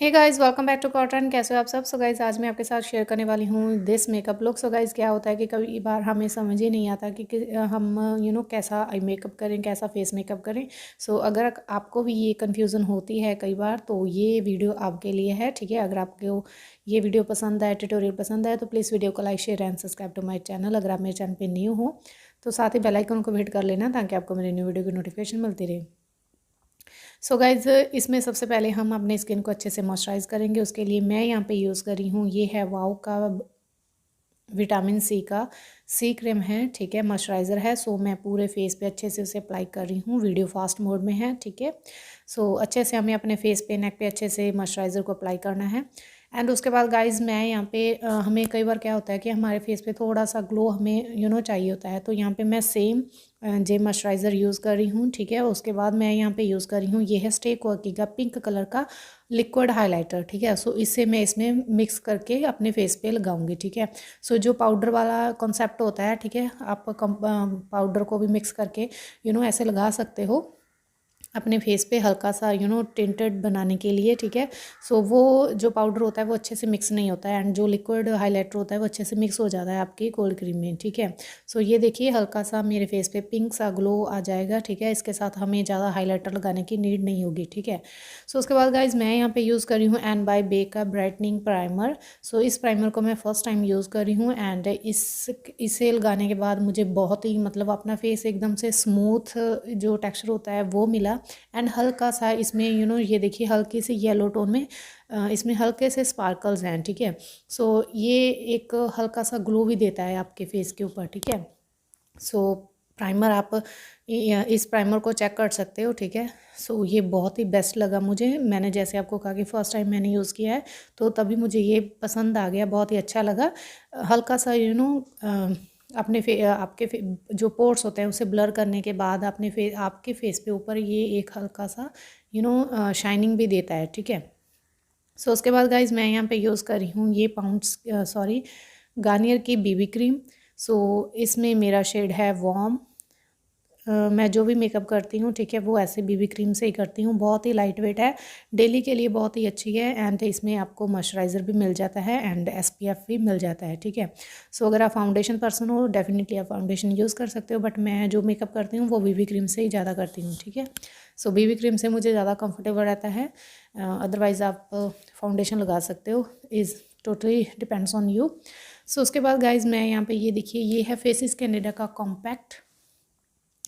Hey guys welcome back to Cotton. कैसे हो आप सब। सो गाइस आज मैं आपके साथ शेयर करने वाली हूँ this makeup look. So guys क्या होता है कि कई बार हमें समझ ही नहीं आता कि हम कैसा आई मेकअप करें, कैसा फेस मेकअप करें। सो अगर आपको भी ये कन्फ्यूज़न होती है कई बार, तो ये वीडियो आपके लिए है, ठीक है। अगर आपको ये वीडियो पसंद आए, ट्यूटोरियल पसंद आए, तो प्लीज़ वीडियो को like, share and subscribe to my channel. अगर आप मेरे चैनल पर न्यू हो तो साथ ही बेल आइकन को हिट कर लेना, ताकि आपको मेरी न्यू वीडियो की नोटिफिकेशन मिलती रहे। सो गाइज़ इसमें सबसे पहले हम अपने स्किन को अच्छे से मॉइस्चराइज़ करेंगे। उसके लिए मैं यहाँ पे यूज़ कर रही हूँ, ये है वाओ का विटामिन सी का सी क्रीम है, ठीक है। मॉइस्चराइज़र है। सो मैं पूरे फेस पे अच्छे से उसे अप्लाई कर रही हूँ। वीडियो फास्ट मोड में है, ठीक है। सो अच्छे से हमें अपने फेस पे, नेक पे अच्छे से मॉइस्चराइज़र को अप्लाई करना है। एंड उसके बाद गाइज़ मैं यहाँ पे हमें कई बार क्या होता है कि हमारे फेस पे थोड़ा सा ग्लो हमें चाहिए होता है। तो यहाँ पे मैं सेम जे मॉइस्चराइज़र यूज़ कर रही हूँ, ठीक है। उसके बाद मैं यहाँ पे यूज़ कर रही हूँ, ये है स्टे क्वर्की का पिंक कलर का लिक्विड हाइलाइटर, ठीक है। सो इससे मैं इसमें मिक्स करके अपने फेस पे लगाऊंगी, ठीक है। सो जो पाउडर वाला कॉन्सेप्ट होता है, ठीक है, आप पाउडर को भी मिक्स करके ऐसे लगा सकते हो अपने फेस पे हल्का सा टिंटेड बनाने के लिए, ठीक है। सो वो जो पाउडर होता है वो अच्छे से मिक्स नहीं होता है, एंड जो लिक्विड हाइलाइटर होता है वो अच्छे से मिक्स हो जाता है आपकी कोल्ड क्रीम में, ठीक है। सो ये देखिए हल्का सा मेरे फेस पे पिंक सा ग्लो आ जाएगा, ठीक है। इसके साथ हमें ज़्यादा हाइलाइटर लगाने की नीड नहीं होगी, ठीक है। सो उसके बाद गाइज मैं यहाँ पे यूज़ कर रही हूँ एंड बाय बे का ब्राइटनिंग प्राइमर। सो इस प्राइमर को मैं फर्स्ट टाइम यूज़ कर रही हूँ, एंड इसे लगाने के बाद मुझे बहुत ही अपना फेस एकदम से स्मूथ जो टेक्सचर होता है वो मिला। एंड हल्का सा इसमें ये देखिए हल्की सी येलो टोन में इसमें हल्के से स्पार्कल्स हैं, ठीक है। सो ये एक हल्का सा ग्लो भी देता है आपके फेस के ऊपर, ठीक है। सो प्राइमर आप इस प्राइमर को चेक कर सकते हो, ठीक है। सो ये बहुत ही बेस्ट लगा मुझे। मैंने जैसे आपको कहा कि फ़र्स्ट टाइम मैंने यूज़ किया है, तो तभी मुझे ये पसंद आ गया, बहुत ही अच्छा लगा। हल्का सा आपके जो पोर्स होते हैं उसे ब्लर करने के बाद आपके फेस पे ऊपर ये एक हल्का सा शाइनिंग भी देता है, ठीक है। सो उसके बाद गाइज मैं यहाँ पे यूज़ कर रही हूँ ये गार्नियर की बीबी क्रीम। सो इसमें मेरा शेड है वॉर्म। मैं जो भी मेकअप करती हूँ, ठीक है, वो ऐसे बीबी क्रीम से ही करती हूँ। बहुत ही लाइट वेट है, डेली के लिए बहुत ही अच्छी है, एंड इसमें आपको मॉइस्चराइज़र भी मिल जाता है एंड एसपीएफ भी मिल जाता है, ठीक है। सो अगर आप फाउंडेशन पर्सन हो, डेफिनेटली आप फाउंडेशन यूज़ कर सकते हो, बट मैं जो मेकअप करती हूँ वो बीबी क्रीम से ही ज़्यादा करती हूँ, ठीक है। सो बीबी क्रीम से मुझे ज़्यादा कम्फर्टेबल रहता है। अदरवाइज़ आप फाउंडेशन लगा सकते हो, is totally depends on you. So उसके बाद गाइज मैं यहाँ पे ये देखिए, ये है फेसिस कैनेडा का कॉम्पैक्ट।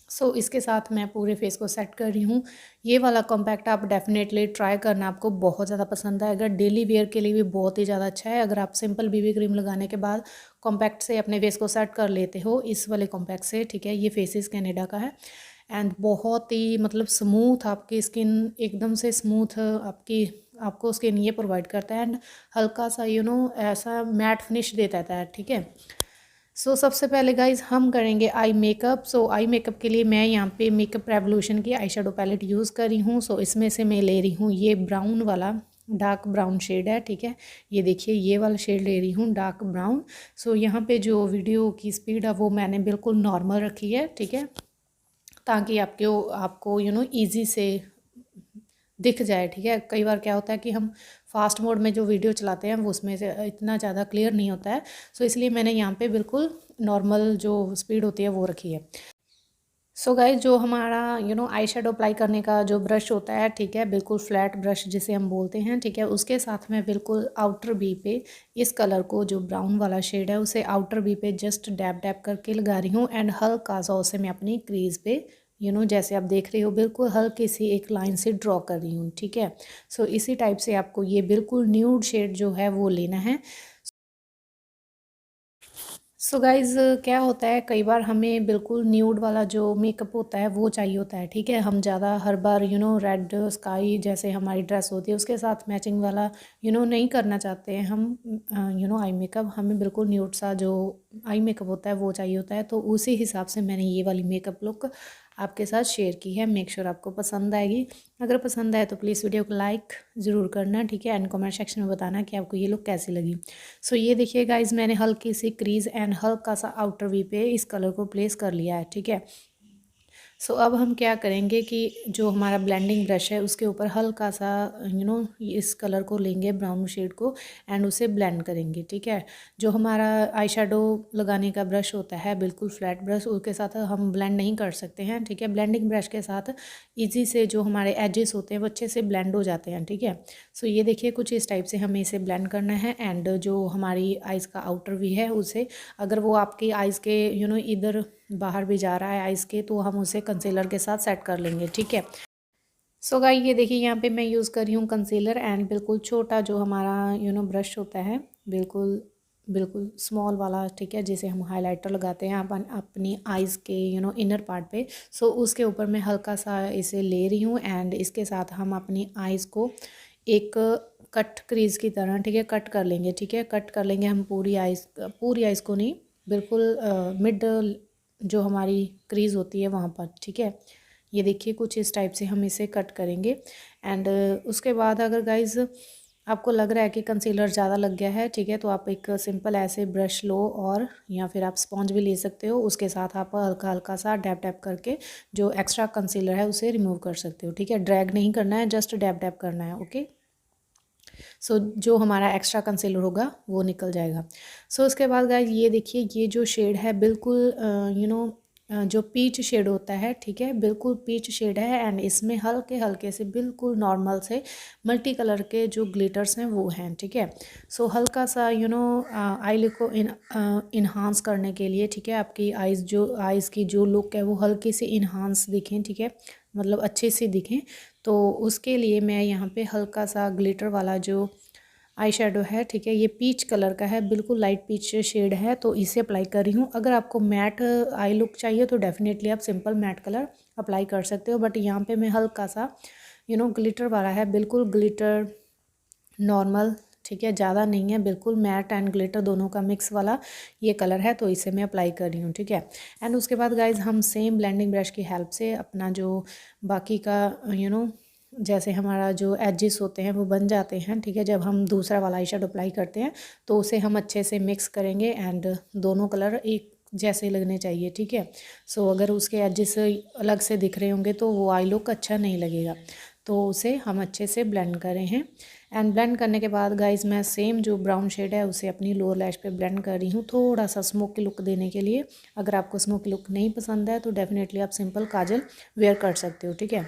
सो इसके साथ मैं पूरे फेस को सेट कर रही हूँ। ये वाला कॉम्पैक्ट आप डेफिनेटली ट्राई करना, आपको बहुत ज़्यादा पसंद आएगा। डेली वेयर के लिए भी बहुत ही ज़्यादा अच्छा है। अगर आप सिंपल बीबी क्रीम लगाने के बाद कॉम्पैक्ट से अपने फेस को सेट कर लेते हो इस वाले कॉम्पैक्ट से, ठीक है। ये फेसिस कैनेडा का है, एंड बहुत ही स्मूथ आपकी स्किन, एकदम से स्मूथ आपको स्किन ये प्रोवाइड करता है, एंड हल्का सा ऐसा मैट फिनिश देता है, ठीक है। सो सबसे पहले गाइज हम करेंगे आई मेकअप। सो आई मेकअप के लिए मैं यहाँ पे मेकअप रेवोल्यूशन की आई शेडो पैलेट यूज़ कर रही हूँ। सो इसमें से मैं ले रही हूँ ये ब्राउन वाला, डार्क ब्राउन शेड है, ठीक है। ये देखिए ये वाला शेड ले रही हूँ, डार्क ब्राउन। सो यहाँ पे जो वीडियो की स्पीड है वो मैंने बिल्कुल नॉर्मल रखी है, ठीक है, ताकि आपको ईजी से दिख जाए, ठीक है। कई बार क्या होता है कि हम फास्ट मोड में जो वीडियो चलाते हैं वो उसमें से इतना ज़्यादा क्लियर नहीं होता है। सो इसलिए मैंने यहाँ पे बिल्कुल नॉर्मल जो स्पीड होती है वो रखी है। सो गाइज जो हमारा आई शेडो अप्लाई करने का जो ब्रश होता है, ठीक है, बिल्कुल फ्लैट ब्रश जिसे हम बोलते हैं, ठीक है, उसके साथ में बिल्कुल आउटर बी पे इस कलर को, जो ब्राउन वाला शेड है, उसे आउटर बी पे जस्ट डैब डैब करके लगा रही हूँ, एंड हल्का सा उसे मैं अपनी क्रीज पे जैसे आप देख रहे हो बिल्कुल हल्की सी एक लाइन से ड्रॉ कर रही हूँ, ठीक है। सो इसी टाइप से आपको ये बिल्कुल न्यूड शेड जो है वो लेना है। सो गाइज़ क्या होता है, कई बार हमें बिल्कुल न्यूड वाला जो मेकअप होता है वो चाहिए होता है, ठीक है। हम ज़्यादा हर बार रेड स्काई जैसे हमारी ड्रेस होती है उसके साथ मैचिंग वाला नहीं करना चाहते हैं हम आई मेकअप। हमें बिल्कुल न्यूड सा जो आई मेकअप होता है वो चाहिए होता है। तो उसी हिसाब से मैंने ये वाली मेकअप लुक आपके साथ शेयर की है। मेक श्योर आपको पसंद आएगी। अगर पसंद आए तो प्लीज़ वीडियो को लाइक ज़रूर करना, ठीक है, एंड कमेंट सेक्शन में बताना कि आपको ये लुक कैसी लगी। सो ये देखिए गाइज मैंने हल्की सी क्रीज एंड हल्का सा आउटर वी पे इस कलर को प्लेस कर लिया है, ठीक है। सो अब हम क्या करेंगे कि जो हमारा ब्लेंडिंग ब्रश है उसके ऊपर हल्का सा इस कलर को लेंगे, ब्राउन शेड को, एंड उसे ब्लेंड करेंगे। ठीक है, जो हमारा आई शेडो लगाने का ब्रश होता है बिल्कुल फ्लैट ब्रश, उसके साथ हम ब्लेंड नहीं कर सकते हैं। ठीक है, ब्लेंडिंग ब्रश के साथ ईजी से जो हमारे एजेस होते हैं वो अच्छे से ब्लेंड हो जाते हैं। ठीक है, सो ये देखिए कुछ इस टाइप से हमें इसे ब्लेंड करना है। एंड जो हमारी आइज़ का आउटर वी है उसे, अगर वो आपकी आइज़ के इधर बाहर भी जा रहा है आइज़ के, तो हम उसे कंसीलर के साथ सेट कर लेंगे। ठीक है, सो गाइस ये देखिए यहाँ पे मैं यूज़ कर रही हूँ कंसीलर, एंड बिल्कुल छोटा जो हमारा ब्रश होता है, बिल्कुल बिल्कुल स्मॉल वाला। ठीक है, जिसे हम हाइलाइटर लगाते हैं अपन अपनी आइज़ के इनर पार्ट पे। सो उसके ऊपर मैं हल्का सा इसे ले रही हूँ, एंड इसके साथ हम अपनी आइज़ को एक कट क्रीज की तरह, ठीक है, कट कर लेंगे। ठीक है, कट कर लेंगे हम पूरी आइज़ को नहीं, बिल्कुल मिड जो हमारी क्रीज होती है वहाँ पर। ठीक है, ये देखिए कुछ इस टाइप से हम इसे कट करेंगे। एंड उसके बाद अगर गाइज आपको लग रहा है कि कंसीलर ज़्यादा लग गया है, ठीक है, तो आप एक सिंपल ऐसे ब्रश लो, और या फिर आप स्पॉन्ज भी ले सकते हो, उसके साथ आप हल्का हल्का सा डैप डैप करके जो एक्स्ट्रा कंसीलर है उसे रिमूव कर सकते हो। ठीक है, ड्रैग नहीं करना है, जस्ट डैप डैप करना है। ओके, सो जो हमारा एक्स्ट्रा कंसीलर होगा वो निकल जाएगा। सो उसके बाद गाइज ये देखिए ये जो शेड है बिल्कुल जो पीच शेड होता है, ठीक है, बिल्कुल पीच शेड है। एंड इसमें हल्के हल्के से बिल्कुल नॉर्मल से मल्टी कलर के जो ग्लिटर्स हैं वो हैं। ठीक है, सो हल्का सा आई लुक को इन्हांस करने के लिए, ठीक है, आपकी आइज़ की जो लुक है वो हल्की सी इन्हांस दिखें, ठीक है, मतलब अच्छे से दिखें, तो उसके लिए मैं यहाँ पे हल्का सा ग्लिटर वाला जो आई शेडो है, ठीक है, ये पीच कलर का है, बिल्कुल लाइट पीच शेड है, तो इसे अप्लाई कर रही हूँ। अगर आपको मैट आई लुक चाहिए तो डेफिनेटली आप सिंपल मैट कलर अप्लाई कर सकते हो, बट यहाँ पे मैं हल्का सा ग्लिटर वाला है, बिल्कुल ग्लिटर नॉर्मल, ठीक है, ज़्यादा नहीं है, बिल्कुल मैट एंड ग्लिटर दोनों का मिक्स वाला ये कलर है, तो इसे मैं अप्लाई कर रही हूँ। ठीक है, एंड उसके बाद गाइज हम सेम ब्लेंडिंग ब्रश की हेल्प से अपना जो बाकी का जैसे हमारा जो एजेस होते हैं वो बन जाते हैं। ठीक है, जब हम दूसरा वाला आई शेडो अप्लाई करते हैं तो उसे हम अच्छे से मिक्स करेंगे, एंड दोनों कलर एक जैसे लगने चाहिए। ठीक है, सो अगर उसके एजेस अलग से दिख रहे होंगे तो वो आई लुक अच्छा नहीं लगेगा, तो उसे हम अच्छे से ब्लेंड करें हैं। एंड ब्लेंड करने के बाद गाइज मैं सेम जो ब्राउन शेड है उसे अपनी लोअर लैश पे ब्लेंड कर रही हूँ, थोड़ा सा स्मोकी लुक देने के लिए। अगर आपको स्मोकी लुक नहीं पसंद है तो डेफिनेटली आप सिंपल काजल वेयर कर सकते हो। ठीक है,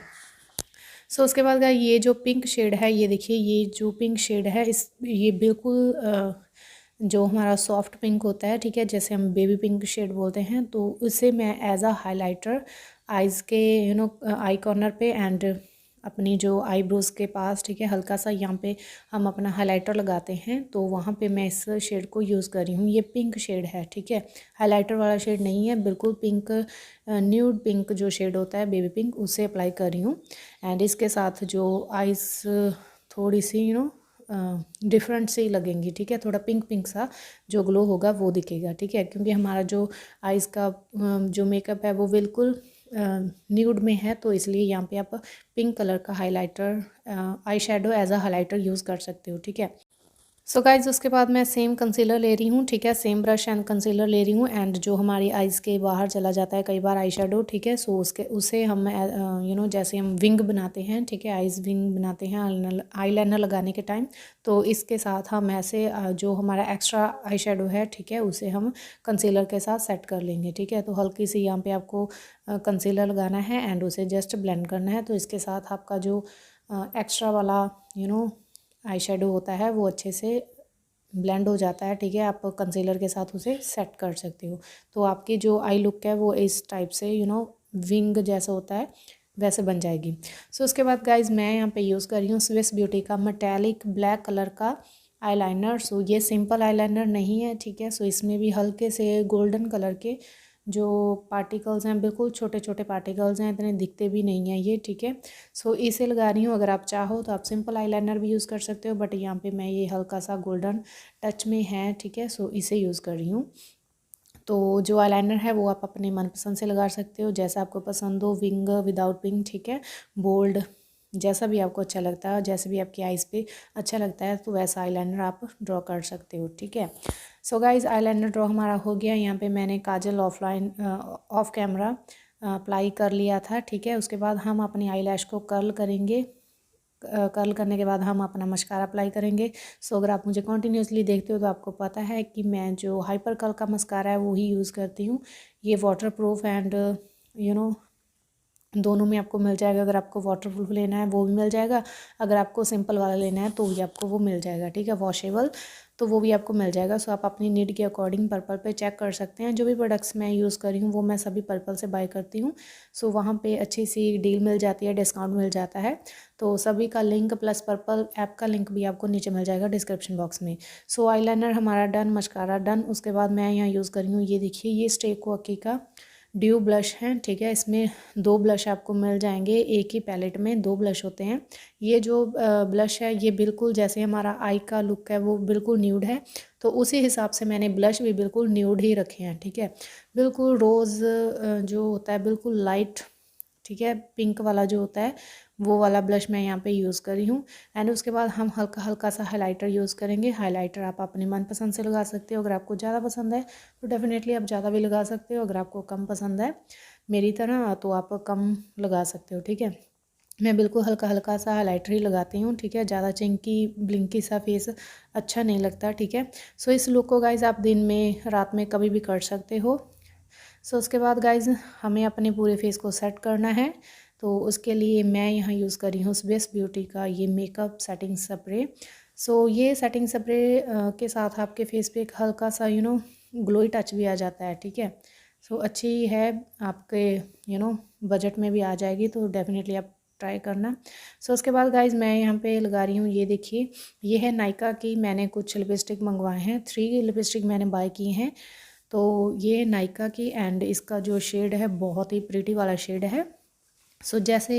सो उसके बाद गाइस ये जो पिंक शेड है, ये देखिए ये जो पिंक शेड है ये बिल्कुल जो हमारा सॉफ्ट पिंक होता है, ठीक है, जैसे हम बेबी पिंक शेड बोलते हैं, तो उसे मैं एज अ हाइलाइटर आइज़ के आई कॉर्नर पे एंड अपनी जो आईब्रोज़ के पास, ठीक है, हल्का सा यहाँ पे हम अपना हाइलाइटर लगाते हैं, तो वहाँ पे मैं इस शेड को यूज़ कर रही हूँ। ये पिंक शेड है, ठीक है, हाइलाइटर वाला शेड नहीं है, बिल्कुल पिंक न्यूड पिंक जो शेड होता है बेबी पिंक, उसे अप्लाई कर रही हूँ। एंड इसके साथ जो आइज़ थोड़ी सी डिफरेंट सी लगेंगी। ठीक है, थोड़ा पिंक पिंक सा जो ग्लो होगा वो दिखेगा। ठीक है, क्योंकि हमारा जो आइज़ का जो मेकअप है वो बिल्कुल न्यूड में है, तो इसलिए यहाँ पे आप पिंक कलर का highlighter eye shadow as a highlighter use कर सकते हो। ठीक है, सो गाइज उसके बाद मैं सेम कंसीलर ले रही हूँ, ठीक है, सेम ब्रश एंड कंसीलर ले रही हूँ, एंड जो हमारी आइज़ के बाहर चला जाता है कई बार आई शेडो, ठीक है, सो उसे हम जैसे हम विंग बनाते हैं, ठीक है, आइज़ विंग बनाते हैं आई लाइनर लगाने के टाइम, तो इसके साथ हम ऐसे जो हमारा एक्स्ट्रा आई शेडो है, ठीक है, उसे हम कंसीलर के साथ सेट कर लेंगे। ठीक है, तो हल्की सी यहाँ पे आपको कंसीलर लगाना है एंड उसे जस्ट ब्लेंड करना है, तो इसके साथ आपका जो एक्स्ट्रा वाला आई शेडो होता है वो अच्छे से ब्लेंड हो जाता है। ठीक है, आप कंसीलर के साथ उसे सेट कर सकते हो, तो आपकी जो आई लुक है वो इस टाइप से विंग जैसा होता है वैसे बन जाएगी। सो उसके बाद गाइज मैं यहाँ पे यूज़ कर रही हूँ स्विस ब्यूटी का मेटालिक ब्लैक कलर का आईलाइनर। सो ये सिंपल आईलाइनर नहीं है, ठीक है, सो इसमें भी हल्के से गोल्डन कलर के जो पार्टिकल्स हैं, बिल्कुल छोटे छोटे पार्टिकल्स हैं, इतने दिखते भी नहीं हैं ये। ठीक है, सो इसे लगा रही हूँ। अगर आप चाहो तो आप सिंपल आईलाइनर भी यूज़ कर सकते हो, बट यहाँ पे मैं ये हल्का सा गोल्डन टच में है, ठीक है, सो इसे यूज़ कर रही हूँ। तो जो आईलाइनर है वो आप अपने मनपसंद से लगा सकते हो, जैसा आपको पसंद हो, विंग विदाउट विंग, ठीक है, बोल्ड, जैसा भी आपको अच्छा लगता है, जैसे भी आपकी आइज़ पे अच्छा लगता है, तो वैसा आईलाइनर आप ड्रॉ कर सकते हो। ठीक है, सो गाइज़ आईलाइनर ड्रॉ हमारा हो गया। यहाँ पे मैंने काजल ऑफ कैमरा अप्लाई कर लिया था, ठीक है। उसके बाद हम अपनी आईलैश को कर्ल करेंगे। कर्ल करने के बाद हम अपना मस्कारा अप्लाई करेंगे। सो अगर आप मुझे कंटिन्यूसली देखते हो तो आपको पता है कि मैं जो हाइपर कर्ल का मस्कारा है वो ही यूज़ करती हूँ। ये वाटर प्रूफ एंड दोनों में आपको मिल जाएगा। अगर आपको वाटरप्रूफ लेना है वो भी मिल जाएगा, अगर आपको सिंपल वाला लेना है तो भी आपको वो मिल जाएगा, ठीक है। वॉशेबल तो वो भी आपको मिल जाएगा। सो आप अपनी नीड के अकॉर्डिंग पर्पल पे चेक कर सकते हैं। जो भी प्रोडक्ट्स मैं यूज़ कर रही हूँ वो मैं सभी पर्पल से बाय करती हूँ। सो वहाँ पे अच्छी सी डील मिल जाती है, डिस्काउंट मिल जाता है। तो सभी का लिंक प्लस पर्पल ऐप का लिंक भी आपको नीचे मिल जाएगा डिस्क्रिप्शन बॉक्स में। सो आईलाइनर हमारा डन, मस्कारा डन। उसके बाद मैं यहाँ यूज़ कर रही हूँ, ये देखिए, ये स्टे क्वाकी का ड्यू ब्लश है, ठीक है। इसमें 2 ब्लश आपको मिल जाएंगे, एक ही पैलेट में 2 ब्लश होते हैं। ये जो ब्लश है ये बिल्कुल जैसे हमारा आई का लुक है वो बिल्कुल न्यूड है, तो उसी हिसाब से मैंने ब्लश भी बिल्कुल न्यूड ही रखे हैं, ठीक है। बिल्कुल रोज़ जो होता है बिल्कुल लाइट, ठीक है, पिंक वाला जो होता है वो वाला ब्लश मैं यहाँ पे यूज़ कर रही हूँ। एंड उसके बाद हम हल्का हल्का सा हाइलाइटर यूज़ करेंगे। हाइलाइटर आप अपने मनपसंद से लगा सकते हो। अगर आपको ज़्यादा पसंद है तो डेफिनेटली आप ज़्यादा भी लगा सकते हो, अगर आपको कम पसंद है मेरी तरह तो आप कम लगा सकते हो, ठीक है। मैं बिल्कुल हल्का हल्का सा हाइलाइटर ही लगाती हूँ, ठीक है। ज़्यादा चिंकी ब्लिंकी सा फेस अच्छा नहीं लगता, ठीक है। सो इस लुक को गाइज़ आप दिन में रात में कभी भी कर सकते हो। सो उसके बाद गाइज़ हमें अपने पूरे फेस को सेट करना है, तो उसके लिए मैं यहाँ यूज़ कर रही हूँ स्विस ब्यूटी का ये मेकअप सेटिंग स्प्रे। सो ये सेटिंग स्प्रे के साथ आपके फेस पे एक हल्का सा ग्लोई टच भी आ जाता है, ठीक है। सो अच्छी है, आपके बजट में भी आ जाएगी, तो डेफिनेटली आप ट्राई करना। सो उसके बाद गाइज़ मैं यहाँ पे लगा रही हूँ, ये देखिए, ये है नायका की, मैंने कुछ लिपस्टिक मंगवाए हैं, 3 लिपस्टिक मैंने बाय की हैं। तो ये नायका की एंड इसका जो शेड है बहुत ही प्रिटी वाला शेड है। सो जैसे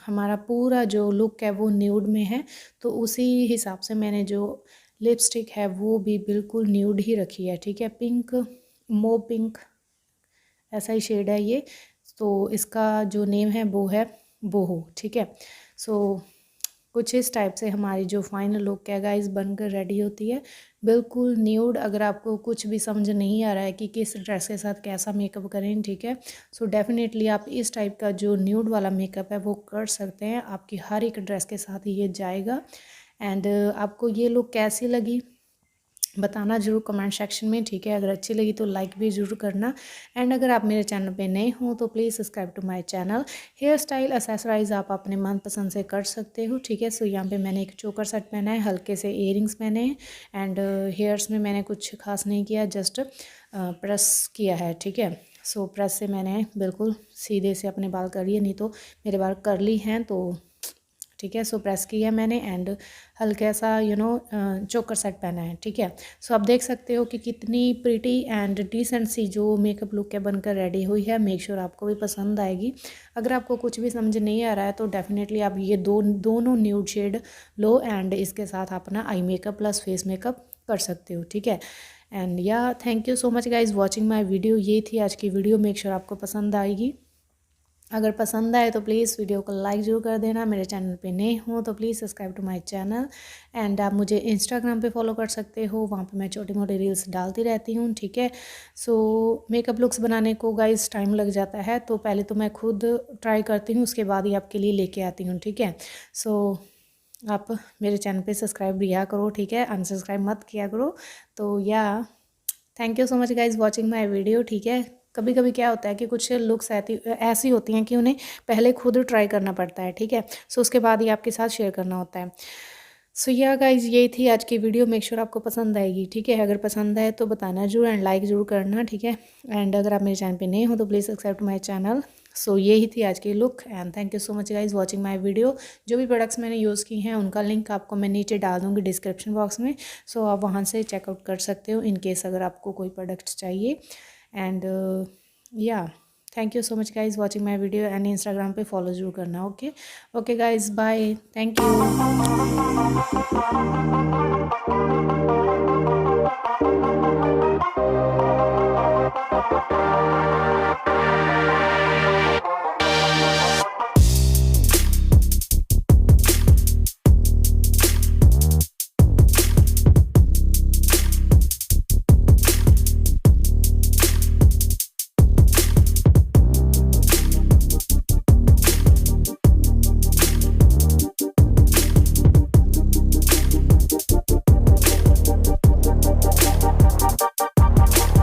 हमारा पूरा जो लुक है वो न्यूड में है, तो उसी हिसाब से मैंने जो लिपस्टिक है वो भी बिल्कुल न्यूड ही रखी है, ठीक है। पिंक, मो पिंक ऐसा ही शेड है ये। तो इसका जो नेम है वो है बोहो, ठीक है। सो कुछ इस टाइप से हमारी जो फाइनल लुक है गाइस बनकर रेडी होती है, बिल्कुल न्यूड। अगर आपको कुछ भी समझ नहीं आ रहा है कि किस ड्रेस के साथ कैसा मेकअप करें, ठीक है, सो डेफिनेटली आप इस टाइप का जो न्यूड वाला मेकअप है वो कर सकते हैं। आपकी हर एक ड्रेस के साथ ये जाएगा। एंड आपको ये लुक कैसी लगी बताना ज़रूर कमेंट सेक्शन में, ठीक है। अगर अच्छी लगी तो लाइक भी ज़रूर करना। एंड अगर आप मेरे चैनल पे नए हो तो please subscribe to my channel. Hair style accessorize आप अपने मनपसंद से कर सकते हो, ठीक है। सो यहाँ पे मैंने एक चोकर सेट पहना है, हल्के से इयरिंग्स पहने हैं एंड हेयर्स में मैंने कुछ खास नहीं किया, जस्ट प्रेस किया है, ठीक है। सो प्रेस से मैंने बिल्कुल सीधे से अपने बाल कर लिए, नहीं तो मेरे बाल करली हैं, तो ठीक है। सो प्रेस किया मैंने एंड हल्का सा चोकर सेट पहना है, ठीक है। सो आप देख सकते हो कि कितनी प्रिटी एंड डिसेंट सी जो मेकअप लुक है बनकर रेडी हुई है। मेक श्योर आपको भी पसंद आएगी। अगर आपको कुछ भी समझ नहीं आ रहा है तो डेफिनेटली आप ये दोनों न्यूड शेड लो एंड इसके साथ अपना eye makeup plus face makeup कर सकते हो, ठीक है। एंड या thank you so much guys watching my video. ये थी आज की वीडियो, मेक श्योर आपको पसंद आएगी। अगर पसंद आए तो प्लीज़ वीडियो को लाइक ज़रूर कर देना। मेरे चैनल पे नए हो तो please subscribe to my channel. And आप मुझे इंस्टाग्राम पे फॉलो कर सकते हो, वहाँ पे मैं छोटी मोटी रील्स डालती रहती हूँ, ठीक है। सो मेकअप लुक्स बनाने को गाइस टाइम लग जाता है, तो पहले तो मैं खुद ट्राई करती हूँ, उसके बाद ही आपके लिए लेके आती हूँ, ठीक है। सो आप मेरे चैनल पर सब्सक्राइब किया करो, ठीक है, अनसब्सक्राइब मत किया करो। तो या thank you so much guys watching my video, ठीक है। कभी कभी क्या होता है कि कुछ लुक्स ऐसी होती हैं कि उन्हें पहले खुद ट्राई करना पड़ता है, ठीक है। सो उसके बाद ही आपके साथ शेयर करना होता है। सो या गाइज ये थी आज की वीडियो, मेक श्योर आपको पसंद आएगी, ठीक है। अगर पसंद आए तो बताना जरूर एंड लाइक ज़रूर करना, ठीक है। एंड अगर आप मेरे चैनल पे नए हो तो please subscribe to my channel. So ये ही थी आज की look and thank you so much guys watching my video. जो भी प्रोडक्ट्स मैंने यूज़ की हैं उनका लिंक आपको मैं नीचे डाल दूँगी डिस्क्रिप्शन बॉक्स में। सो आप वहाँ से चेकआउट कर सकते हो इन केस अगर आपको कोई प्रोडक्ट्स चाहिए। एंड या thank you so much guys watching my video and Instagram पे फॉलो जरूर करना, okay okay guys bye, thank you.